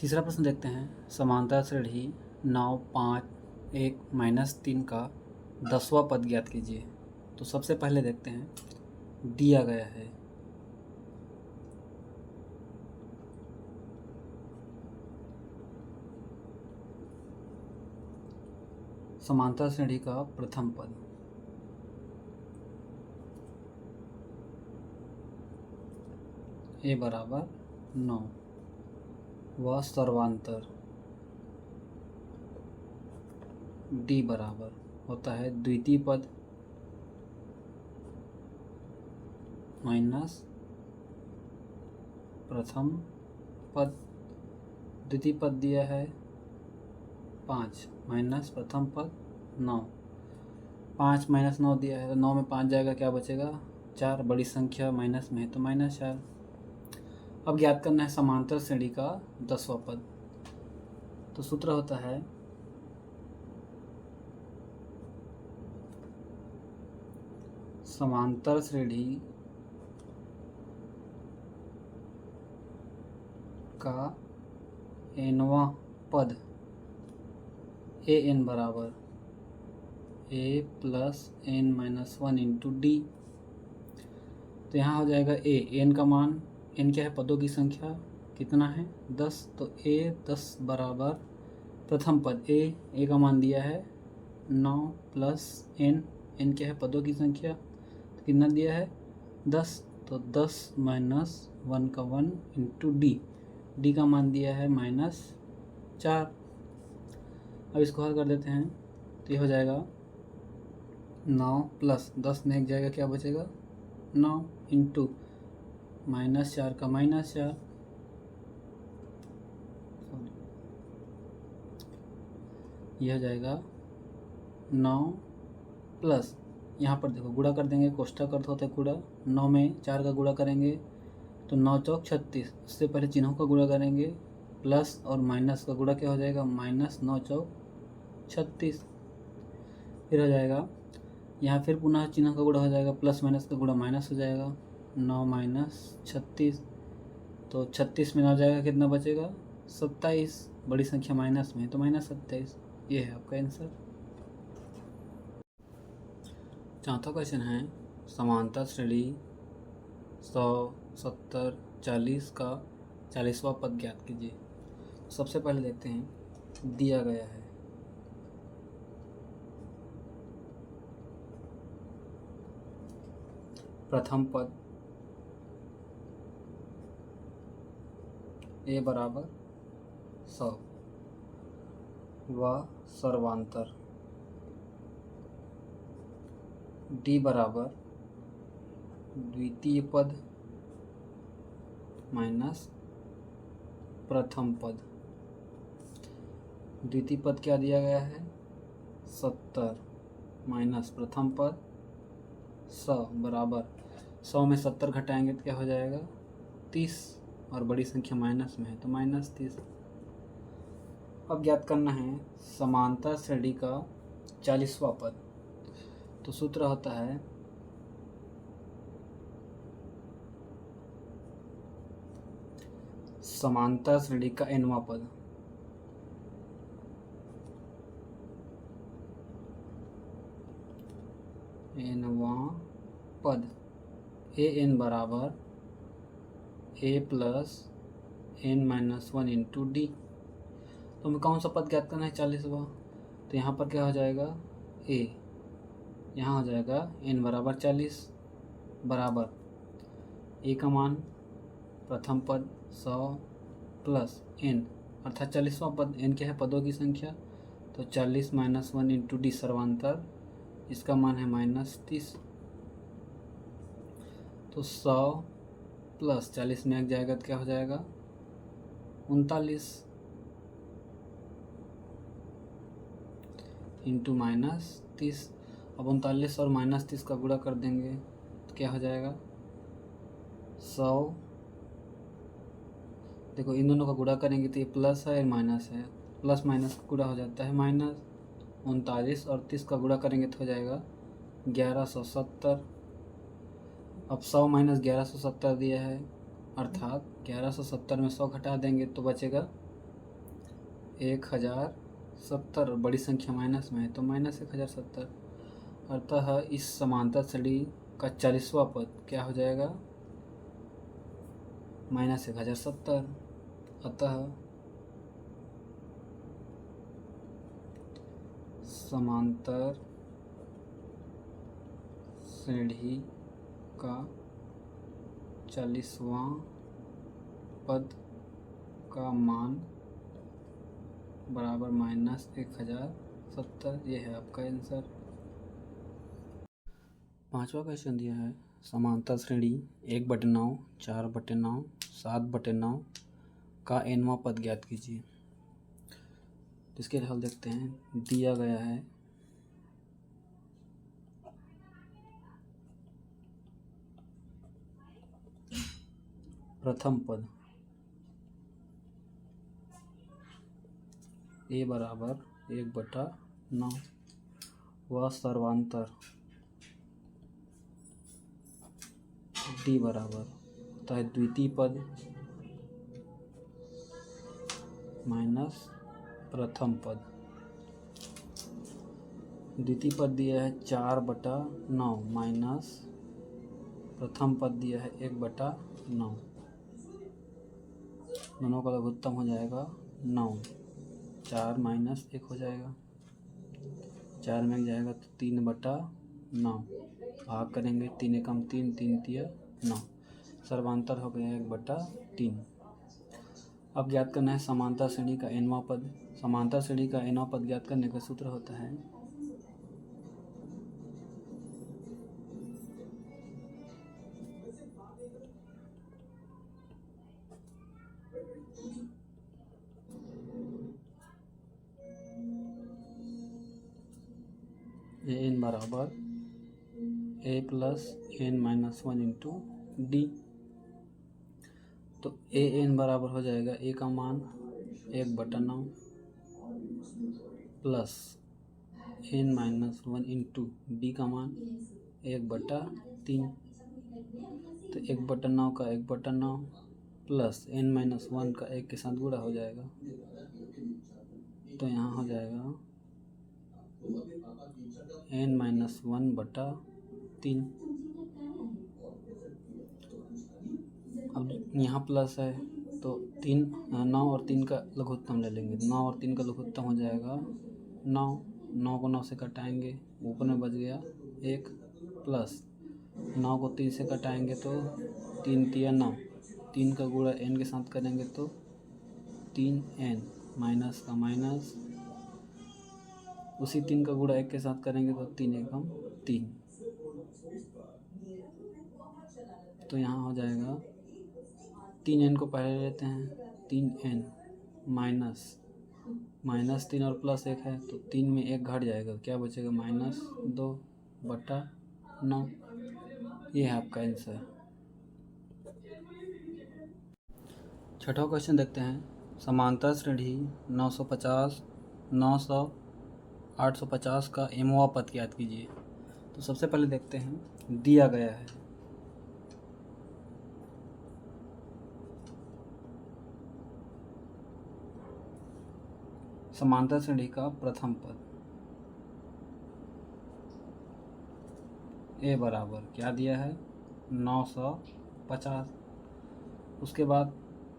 तीसरा प्रश्न देखते हैं। समांतर श्रेणी 9, 5, 1, -3 का 10वां पद ज्ञात कीजिए। तो सबसे पहले देखते हैं, दिया गया है समांतर श्रेणी का प्रथम पद a बराबर 9 व सर्वांतर d बराबर होता है द्वितीय पद माइनस प्रथम पद। द्वितीय पद दिया है 5 माइनस प्रथम पद 9। 5 माइनस 9 दिया है तो 9 में 5 जाएगा, क्या बचेगा 4। बड़ी संख्या माइनस में है तो -4। अब ज्ञात करना है समांतर श्रेणी का 10वां पद। तो सूत्र होता है समांतर श्रेणी का nवां पद an बराबर a plus n-1 into D. तो यहाँ हो जाएगा a, n का मान, n क्या है, पदों की संख्या कितना है 10, तो a 10 बराबर प्रथम पद a का मान दिया है 9 प्लस n क्या है, पदों की संख्या, तो कितना दिया है 10, तो 10 माइनस 1 का 1 इंटू डी का मान दिया है -4। अब इसको हल कर देते हैं तो ये हो जाएगा 9 प्लस 10 में एक जाएगा, क्या बचेगा 9 इंटू -4 का -4, यह हो जाएगा 9 प्लस, यहाँ पर देखो गुणा कर देंगे, कोष्ठक अर्थ होता है गुणा, 9 में 4 का गुणा करेंगे तो 9 चौक 36, उससे पहले चिन्हों का गुणा करेंगे, प्लस और माइनस का गुणा क्या हो जाएगा -9 चौक 36। फिर हो जाएगा यहाँ फिर पुनः चिन्ह का गुणा हो जाएगा, प्लस माइनस का गुणा माइनस हो जाएगा, 9 माइनस 36, तो 36 में ना जाएगा, कितना बचेगा 27। बड़ी संख्या माइनस में तो -27। ये है आपका आंसर। चौथा क्वेश्चन है, समांतर श्रेणी 100, 70, 40 का 40वां पद ज्ञात कीजिए। सबसे पहले देखते हैं, दिया गया है प्रथम पद a बराबर 100 व सर्वांतर d बराबर द्वितीय पद माइनस प्रथम पद। द्वितीय पद क्या दिया गया है 70 माइनस प्रथम पद 100 बराबर 100 में 70 घटाएंगे तो क्या हो जाएगा 30, और बड़ी संख्या माइनस में है तो -30। अब ज्ञात करना है समांतर श्रेणी का 40वां पद। तो सूत्र होता है समांतर श्रेणी का nवां पद nवां पद an बराबर a plus n-1 into D. तो हमें कौन सा पद ज्ञात करना है 40वां, तो यहाँ पर क्या हो जाएगा a, यहाँ हो जाएगा n बराबर 40 बराबर a का मान प्रथम पद 100 प्लस n अर्थात 40वां पद, n क्या है पदों की संख्या, तो 40 माइनस 1 इंटू डी सर्वांतर, इसका मान है -30। तो 100 प्लस 40 में एक जाएगा तो क्या हो जाएगा 39 इंटू -30। अब 39 और -30 का गुणा कर देंगे तो क्या हो जाएगा 100, देखो इन दोनों का गुणा करेंगे तो ये प्लस है और माइनस है, प्लस माइनस का गुणा हो जाता है -39, और 30 का गुणा करेंगे तो हो जाएगा 1170। अब 100 माइनस 1170 दिया है, अर्थात 1170 में 100 घटा देंगे तो बचेगा 1070, बड़ी संख्या माइनस में है तो -1070। अतः इस समांतर श्रेणी का 40वां पद क्या हो जाएगा, -1070। अतः समांतर श्रेणी का 40वां पद का मान बराबर -1070। ये है आपका आंसर। 5वां क्वेश्चन दिया है, समांतर श्रेणी 1/9, 4/9, 7/9 का nवां पद ज्ञात कीजिए। इसके हल देखते हैं। दिया गया है प्रथम पद a बराबर 1/9 व सर्वांतर d बराबर होता है द्वितीय पद माइनस प्रथम पद। द्वितीय पद दिया है 4/9 माइनस प्रथम पद दिया है 1/9। दोनों का लघुत्तम हो जाएगा 9। 4 माइनस 1 हो जाएगा, 4 में जाएगा तो 3/9। भाग करेंगे 3 एकम 3, 3 तिया 9। सर्वांतर हो गया 1/3। अब ज्ञात करना है समांतर श्रेणी का nवां पद। समांतर श्रेणी का nवां पद ज्ञात करने का सूत्र होता है an बराबर a plus n minus 1 into D. तो an बराबर हो जाएगा a का मान 1/9 plus n minus 1 into D का मान 1/3। तो 1/9 का 1/9 प्लस n माइनस 1 का 1 के साथ गुणा हो जाएगा। तो यहाँ हो जाएगा n माइनस 1/3। अब यहाँ प्लस है तो 9 और 3 का लघुत्तम ले लेंगे। 9 और 3 का लघुत्तम हो जाएगा 9। 9 को 9 से कटाएंगे, ऊपर में बच गया 1 प्लस 9 को 3 से कटाएंगे तो 3 तिया 9। 3 का गुणा n के साथ करेंगे तो 3n माइनस का माइनस, उसी 3 का गुणा 1 के साथ करेंगे तो 3 एकम 3। तो यहाँ हो जाएगा 3n को पहले लेते हैं, 3n माइनस 3 और प्लस 1 है तो 3 में 1 घट जाएगा, क्या बचेगा -2/9। ये है आपका आंसर। छठवां क्वेश्चन देखते हैं। समांतर श्रेणी 950, 900, 850 का mवां पद ज्ञात कीजिए। तो सबसे पहले देखते हैं, दिया गया है समांतर श्रेणी का प्रथम पद a बराबर क्या दिया है 950। उसके बाद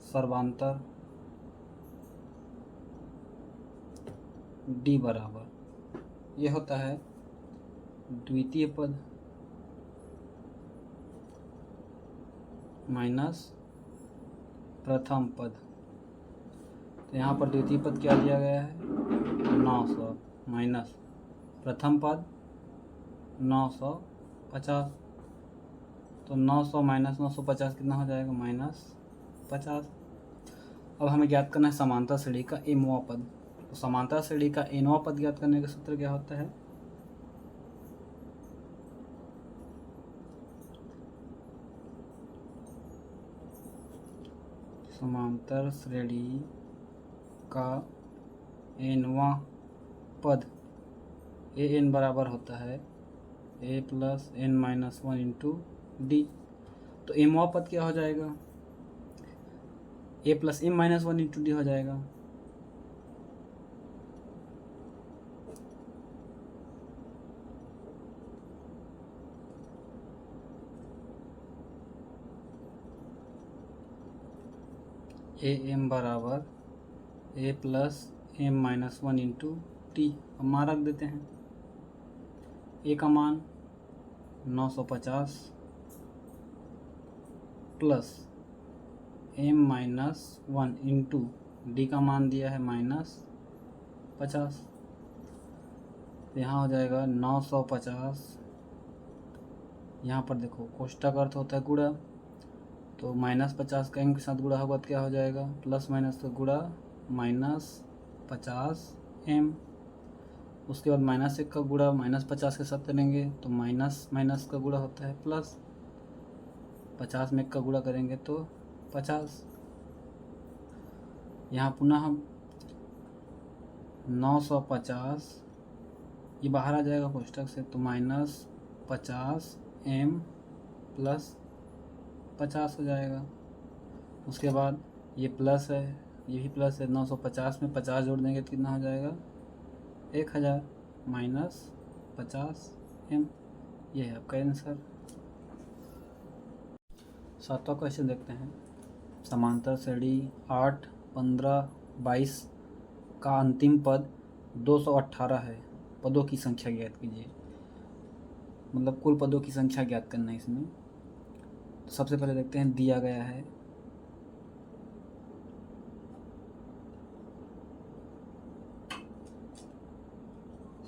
सर्वांतर d बराबर ये होता है द्वितीय पद माइनस प्रथम पद। तो यहाँ पर द्वितीय पद क्या दिया गया है 900 माइनस प्रथम पद 950। तो 900 माइनस 950 कितना हो जाएगा -50। अब हमें ज्ञात करना है समांतर श्रेणी का mवां पद। तो समांतर श्रेणी का nवां पद ज्ञात करने का सूत्र क्या होता है, समांतर श्रेणी का nवां पद an बराबर होता है a plus n minus 1 into D. तो mवां पद क्या हो जाएगा a plus m minus 1 into D हो जाएगा। ए एम बराबर A plus M minus one into T. अब मान रख देते हैं। ए का मान 950 plus M minus one into D का मान दिया है -50। यहाँ हो जाएगा 950। यहाँ पर देखो कोष्टक अर्थ होता है गुणा, तो -50 का एम के साथ गुणा होगा तो क्या हो जाएगा, प्लस माइनस का गुणा -50 एम। उसके बाद -1 का गुणा -50 के साथ करेंगे तो माइनस माइनस का गुणा होता है प्लस, 50 में 1 का गुणा करेंगे तो 50। यहाँ पुनः हम 950 ये बाहर आ जाएगा कोष्टक से, तो -50 एम प्लस 50 हो जाएगा। उसके बाद ये प्लस है, ये भी प्लस है, 950 में 50 जोड़ देंगे तो कितना हो जाएगा 1000 -50 एम। ये है आपका आंसर। 7वां क्वेश्चन देखते हैं। समांतर श्रेणी 8, 15, 22 का अंतिम पद 218 है। पदों की संख्या ज्ञात कीजिए। मतलब कुल पदों की संख्या ज्ञात करना है इसमें। तो सबसे पहले देखते हैं, दिया गया है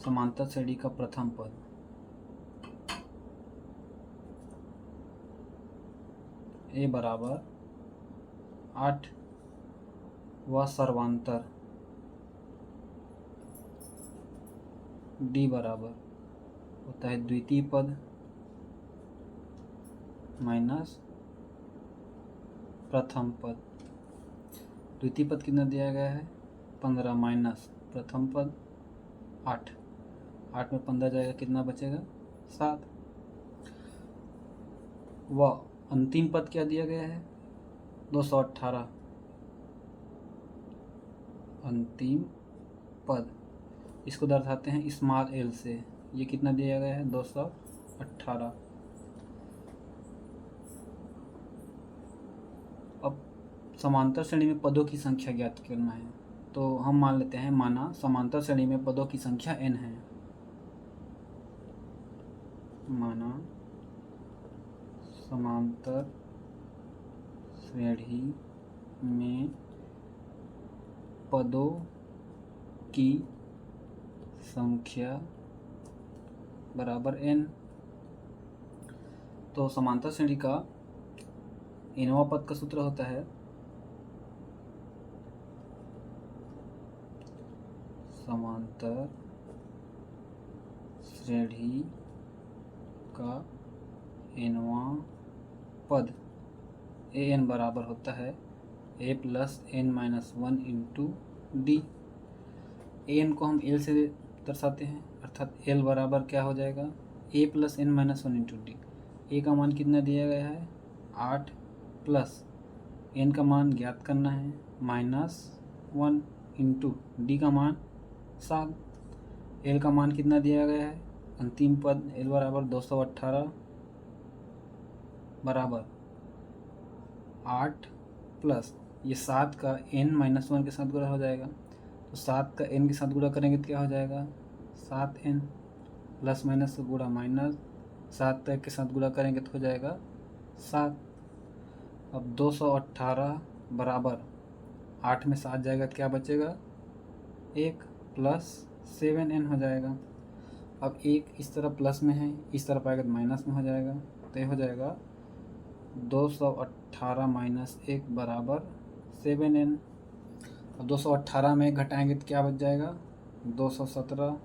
समांतर श्रेणी का प्रथम पद ए बराबर 8 व सर्वांतर डी बराबर होता है द्वितीय पद माइनस प्रथम पद। द्वितीय पद कितना दिया गया है 15 माइनस प्रथम पद 8। 8 में 15 जाएगा, कितना बचेगा 7। व अंतिम पद क्या दिया गया है 218। अंतिम पद इसको दर्शाते हैं स्मॉल एल से। ये कितना दिया गया है 218। अब समांतर श्रेणी में पदों की संख्या ज्ञात करना है, तो हम मान लेते हैं, माना समांतर श्रेणी में पदों की संख्या n है। माना समांतर श्रेणी में पदों की संख्या बराबर n। तो समांतर श्रेणी का nवां पद का सूत्र होता है समांतर श्रेणी का nवां पद an बराबर होता है a plus n minus 1 into D. an को हम l से दर्शाते हैं, अर्थात l बराबर क्या हो जाएगा a plus n minus 1 into D. a का मान कितना दिया गया है 8 प्लस n का मान ज्ञात करना है -1 इंटू डी का मान 7। l का मान कितना दिया गया है अंतिम पद l बराबर 218 बराबर 8 प्लस ये 7 का n माइनस 1 के साथ गुणा हो जाएगा, तो 7 का n के साथ गुणा करेंगे तो क्या हो जाएगा 7n प्लस माइनस गुणा माइनस 7 के साथ गुणा करेंगे तो हो जाएगा 7। अब 218 बराबर 8 में 7 जाएगा, क्या बचेगा 1 प्लस 7n हो जाएगा। अब 1 इस तरफ प्लस में है, इस तरफ आएगा तो माइनस में हो जाएगा, तो ये हो जाएगा 218 माइनस 1 बराबर 7n। अब 218 में घटाएंगे तो क्या बच जाएगा 217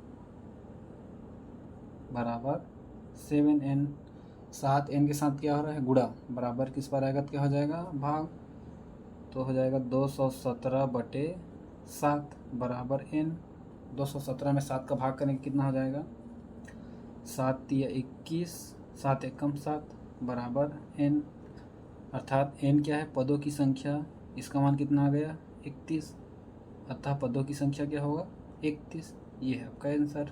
बराबर 7n। 7n के साथ क्या हो रहा है गुणा, बराबर किस पर आएगा तो क्या हो जाएगा भाग, तो हो जाएगा 217/7 बराबर n। 217 में 7 का भाग करेंगे कितना हो जाएगा 7 × 21 7 एकम 7 बराबर n। अर्थात n क्या है पदों की संख्या, इसका मान कितना आ गया 31, अतः पदों की संख्या क्या होगा 31। ये है आपका आंसर।